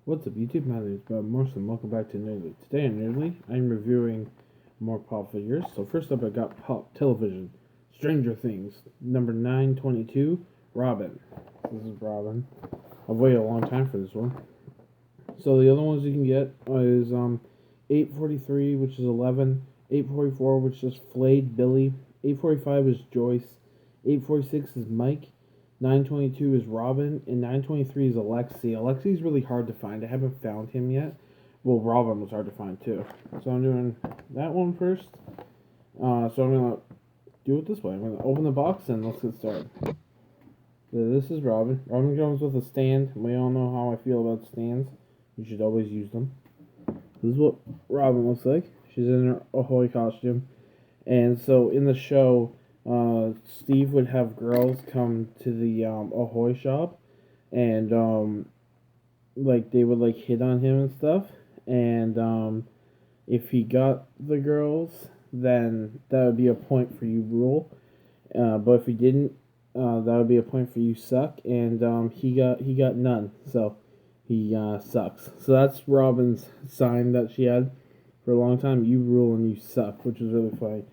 What's up, YouTube? My name is Bob Morrison. Welcome back to Nerdly. Today on Nerdly, I'm reviewing more pop figures. So first up, I got Pop Television, Stranger Things, number 922, Robin. This is Robin. I've waited a long time for this one. So the other ones you can get is 843, which is 11, 844, which is Flayed Billy, 845 is Joyce, 846 is Mike, 922 is Robin, and 923 is Alexi. Alexi's really hard to find. I haven't found him yet. Well, Robin was hard to find too. So I'm doing that one first. So I'm going to do it this way. I'm going to open the box and let's get started. So this is Robin. Robin comes with a stand. We all know how I feel about stands. You should always use them. This is what Robin looks like. She's in her Ahoy costume. And so in the show, Steve would have girls come to the Ahoy shop, and like they would like hit on him and stuff. And if he got the girls, then that would be a point for you rule. But if he didn't, that would be a point for you suck. And he got none, so he sucks. So that's Robin's sign that she had for a long time. You rule and you suck, which is really funny.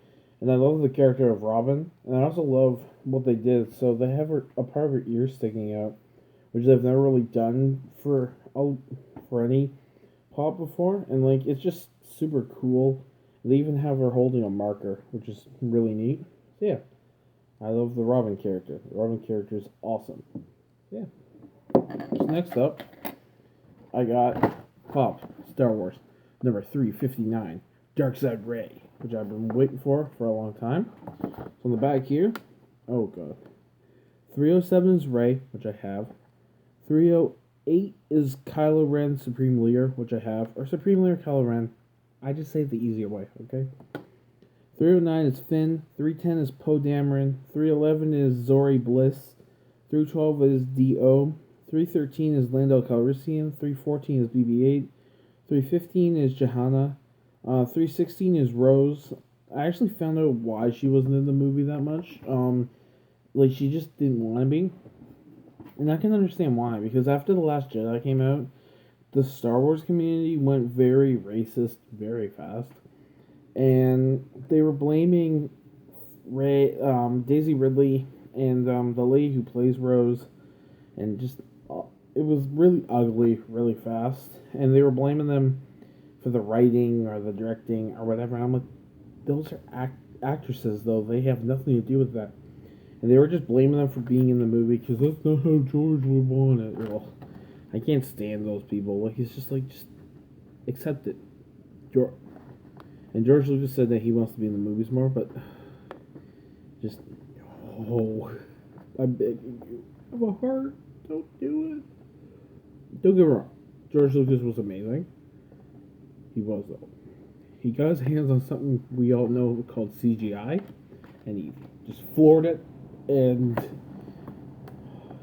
And I love the character of Robin, and I also love what they did. So they have a part of her ear sticking out, which they've never really done for any pop before, and like it's just super cool. They even have her holding a marker, which is really neat. So yeah, I love the Robin character. The Robin character is awesome. Yeah. So next up, I got Pop Star Wars number 359, Side Rey, which I've been waiting for a long time. So on the back here, oh god, 307 is Rey, which I have. 308 is Kylo Ren Supreme Leader, which I have. Or Supreme Leader Kylo Ren. I just say it the easier way, okay? 309 is Finn. 310 is Poe Dameron. 311 is Zori Bliss. 312 is D.O. 313 is Lando Calrissian. 314 is BB-8. 315 is Johanna. 316 is Rose. I actually found out why she wasn't in the movie that much. Like, she just didn't want to be. And I can understand why, because after The Last Jedi came out, the Star Wars community went very racist very fast. And they were blaming Daisy Ridley and the lady who plays Rose, and just, it was really ugly really fast. And they were blaming them for the writing or the directing or whatever. And I'm like, those are actresses, though. They have nothing to do with that. And they were just blaming them for being in the movie because that's not how George would want it. Well, I can't stand those people. Like, it's just like, just accept it. And George Lucas said that he wants to be in the movies more, but just, oh, I'm begging you. I have a heart. Don't do it. Don't get me wrong. George Lucas was amazing. He was, though. He got his hands on something we all know called CGI, and he just floored it, and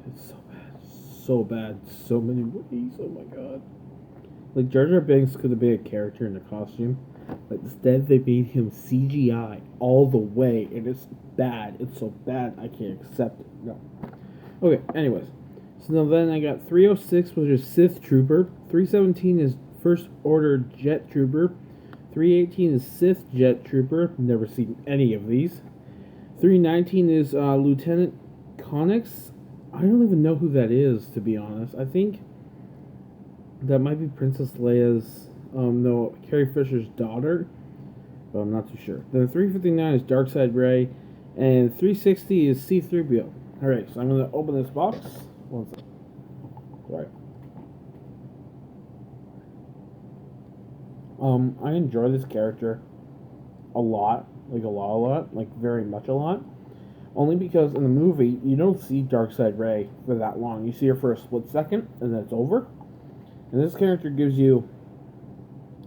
it's so bad. So bad. So many ways. Oh my god. Like, Jar Jar Binks could have been a character in a costume, but instead they made him CGI all the way, and it's bad. It's so bad I can't accept it. No. Okay, anyways. So now then I got 306, which is Sith Trooper. 317 is First Order Jet Trooper. 318 is Sith Jet Trooper. Never seen any of these. 319 is Lieutenant Connix. I don't even know who that is, to be honest. I think that might be Princess Leia's, no, Carrie Fisher's daughter, but I'm not too sure. Then 359 is Side Rey, and 360 is C-3PO. Alright, so I'm going to open this box. One second. Sorry. I enjoy this character a lot, like very much a lot. Only because in the movie, you don't see Side Rey for that long. You see her for a split second, and then it's over. And this character gives you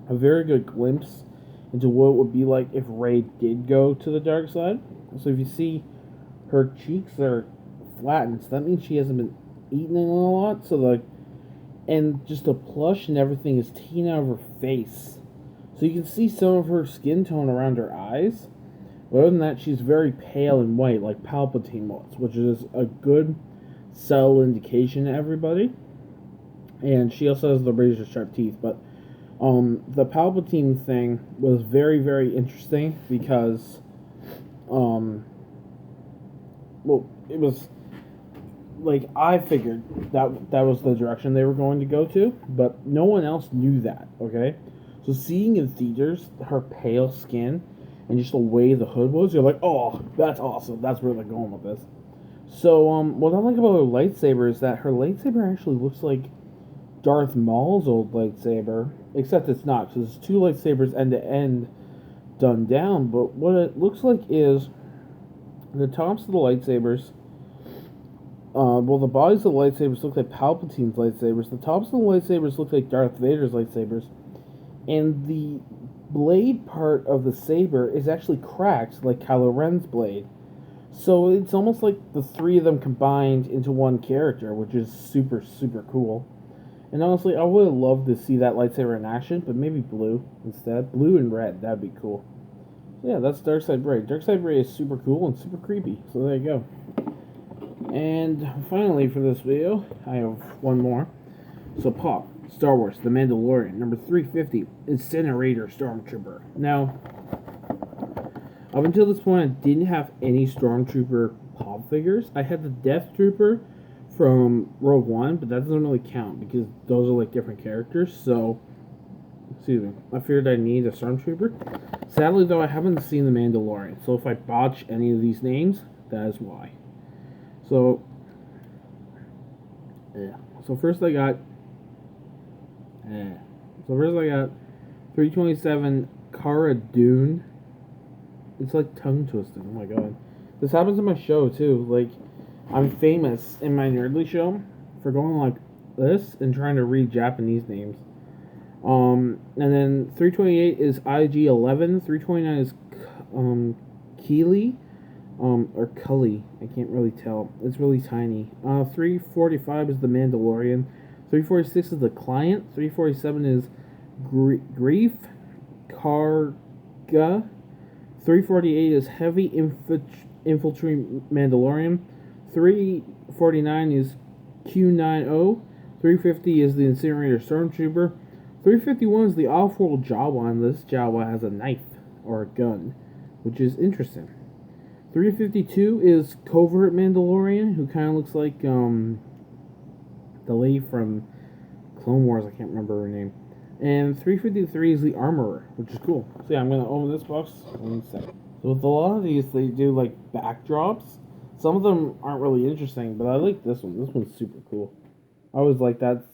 a very good glimpse into what it would be like if Rey did go to the dark side. So if you see her cheeks are flattened, so that means she hasn't been eating a lot. So like, and just the plush and everything is taken out of her face. So you can see some of her skin tone around her eyes. But other than that, she's very pale and white, like Palpatine was, which is a good subtle indication to everybody. and she also has the razor sharp teeth. But the Palpatine thing was very, very interesting because well, it was like I figured that was the direction they were going to go to, but no one else knew that. Okay, so seeing in theaters her pale skin and just the way the hood was, you're like, oh, that's awesome. That's where they're going with this. So what I like about her lightsaber is that her lightsaber actually looks like Darth Maul's old lightsaber, except it's not because it's two lightsabers end to end done down. But what it looks like is the tops of the lightsabers. Well, the bodies of the lightsabers look like Palpatine's lightsabers. The tops of the lightsabers look like Darth Vader's lightsabers. And the blade part of the saber is actually cracked like Kylo Ren's blade. So it's almost like the three of them combined into one character, which is super, super cool. And honestly, I would have loved to see that lightsaber in action, but maybe blue instead. Blue and red, that'd be cool. So yeah, that's Darkside Rey. Darkside Rey is super cool and super creepy. So there you go. And finally, for this video, I have one more. So, Pop, Star Wars, The Mandalorian, number 350, Incinerator Stormtrooper. Now, up until this point, I didn't have any Stormtrooper Pop figures. I had the Death Trooper from Rogue One, but that doesn't really count because those are like different characters. So, excuse me, I figured I need a Stormtrooper. Sadly, though, I haven't seen The Mandalorian. So, if I botch any of these names, that is why. So, yeah. So first I got 327 Cara Dune. It's like tongue twisting. Oh my god. This happens in my show too. Like, I'm famous in my Nerdly show for going like this and trying to read Japanese names. And then 328 is IG-11. 329 is Keely. Or Cully, I can't really tell. It's really tiny. 345 is the Mandalorian. 346 is the Client. 347 is Grief Karga. 348 is Heavy Infantry Mandalorian. 349 is Q90. 350 is the Incinerator Stormtrooper. 351 is the Off-World Jawa, and this Jawa has a knife or a gun, which is interesting. 352 is Covert Mandalorian, who kind of looks like the lady from Clone Wars. I can't remember her name. And 353 is the Armorer, which is cool. So yeah, I'm going to open this box in a second. So with a lot of these, they do like backdrops. Some of them aren't really interesting, but I like this one. This one's super cool. I always like that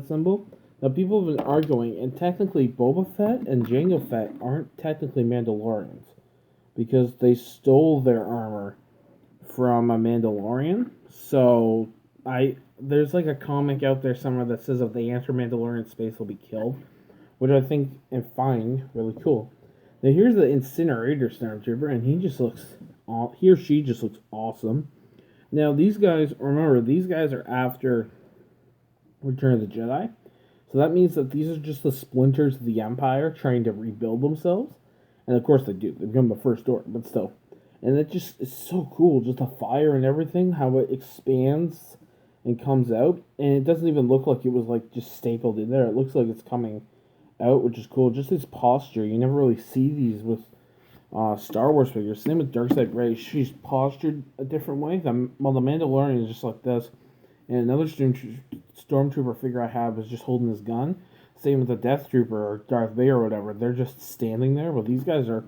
symbol. Now people have been arguing, and technically Boba Fett and Jango Fett aren't technically Mandalorians, because they stole their armor from a Mandalorian. So there's like a comic out there somewhere that says if they enter Mandalorian space, they'll be killed, which I think and find really cool. Now here's the Incinerator Stormtrooper, and he or she just looks awesome. Now these guys, remember, these guys are after Return of the Jedi, so that means that these are just the splinters of the Empire trying to rebuild themselves. And of course they do. They become the First Order, but still. And it's so cool. Just the fire and everything, how it expands and comes out. And it doesn't even look like it was like just stapled in there. It looks like it's coming out, which is cool. Just this posture. You never really see these with Star Wars figures. Same with Darkside Rey. She's postured a different way. The Mandalorian is just like this. And another Stormtrooper figure I have is just holding his gun. Same with the Death Trooper or Darth Vader or whatever. They're just standing there. Well, these guys are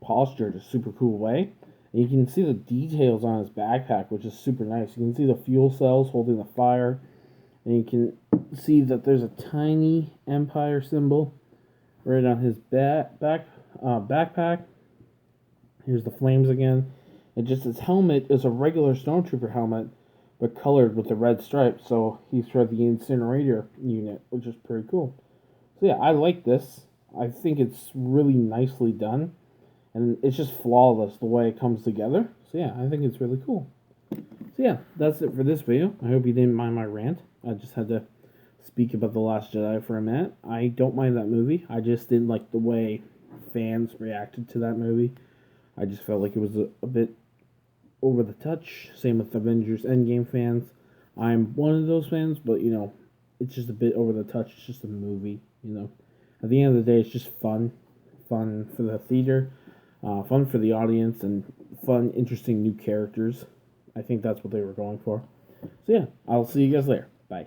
postured a super cool way. And you can see the details on his backpack, which is super nice. You can see the fuel cells holding the fire. And you can see that there's a tiny Empire symbol right on his backpack. Here's the flames again. And just his helmet is a regular Stormtrooper helmet, but colored with the red stripe. So he's for the Incinerator unit, which is pretty cool. So yeah, I like this. I think it's really nicely done. And it's just flawless the way it comes together. So yeah, I think it's really cool. So yeah, that's it for this video. I hope you didn't mind my rant. I just had to speak about The Last Jedi for a minute. I don't mind that movie. I just didn't like the way fans reacted to that movie. I just felt like it was a bit over the touch. Same with Avengers Endgame fans. I'm one of those fans, but you know, it's just a bit over the touch. It's just a movie, you know. At the end of the day, it's just fun, fun for the theater, fun for the audience, and fun, interesting new characters. I think that's what they were going for. So yeah, I'll see you guys later. Bye.